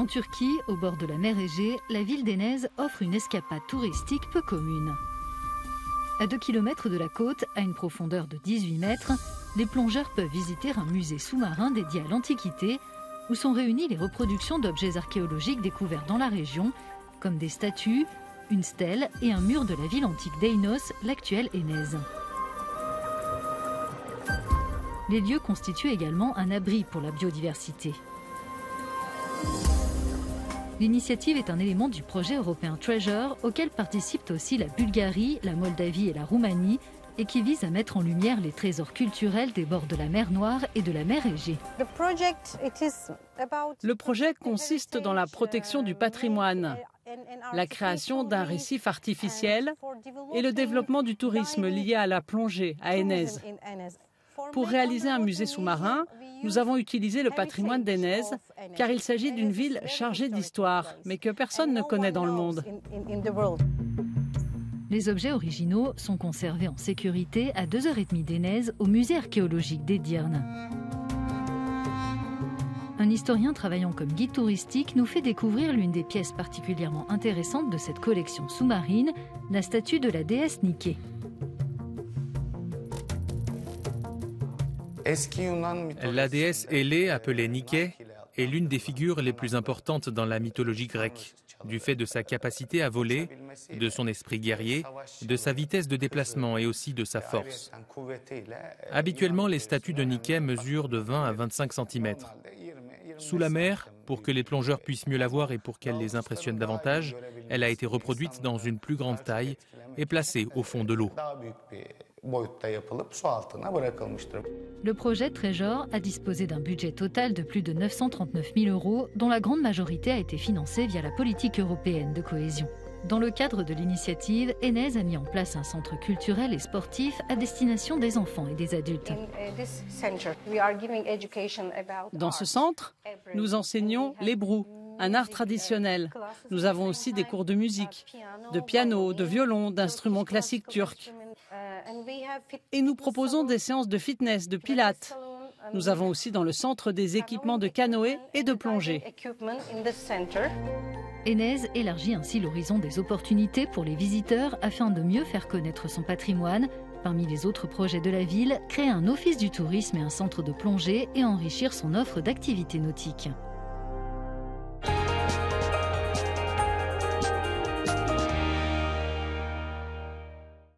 En Turquie, au bord de la mer Égée, la ville d'Énez offre une escapade touristique peu commune. À 2 km de la côte, à une profondeur de 18 mètres, les plongeurs peuvent visiter un musée sous-marin dédié à l'Antiquité, où sont réunies les reproductions d'objets archéologiques découverts dans la région, comme des statues, une stèle et un mur de la ville antique d'Eynos, l'actuelle Énez. Les lieux constituent également un abri pour la biodiversité. L'initiative est un élément du projet européen Treasure, auquel participent aussi la Bulgarie, la Moldavie et la Roumanie, et qui vise à mettre en lumière les trésors culturels des bords de la mer Noire et de la mer Égée. Le projet consiste dans la protection du patrimoine, la création d'un récif artificiel et le développement du tourisme lié à la plongée à Énez. Pour réaliser un musée sous-marin, nous avons utilisé le patrimoine d'Énez, car il s'agit d'une ville chargée d'histoire, mais que personne ne connaît dans le monde. Les objets originaux sont conservés en sécurité à 2h30 d'Énez au musée archéologique d'Edirne. Un historien travaillant comme guide touristique nous fait découvrir l'une des pièces particulièrement intéressantes de cette collection sous-marine, la statue de la déesse Nike. La déesse Hélé, appelée Nike, est l'une des figures les plus importantes dans la mythologie grecque, du fait de sa capacité à voler, de son esprit guerrier, de sa vitesse de déplacement et aussi de sa force. Habituellement, les statues de Nike mesurent de 20 à 25 cm. Sous la mer, pour que les plongeurs puissent mieux la voir et pour qu'elle les impressionne davantage, elle a été reproduite dans une plus grande taille et placée au fond de l'eau. Le projet Treasure a disposé d'un budget total de plus de 939 000 €, dont la grande majorité a été financée via la politique européenne de cohésion. Dans le cadre de l'initiative, Énez a mis en place un centre culturel et sportif à destination des enfants et des adultes. Dans ce centre, nous enseignons l'hébreu, un art traditionnel. Nous avons aussi des cours de musique, de piano, de violon, d'instruments classiques turcs. Et nous proposons des séances de fitness, de pilates. Nous avons aussi dans le centre des équipements de canoë et de plongée. Énez élargit ainsi l'horizon des opportunités pour les visiteurs afin de mieux faire connaître son patrimoine. Parmi les autres projets de la ville, créer un office du tourisme et un centre de plongée et enrichir son offre d'activités nautiques.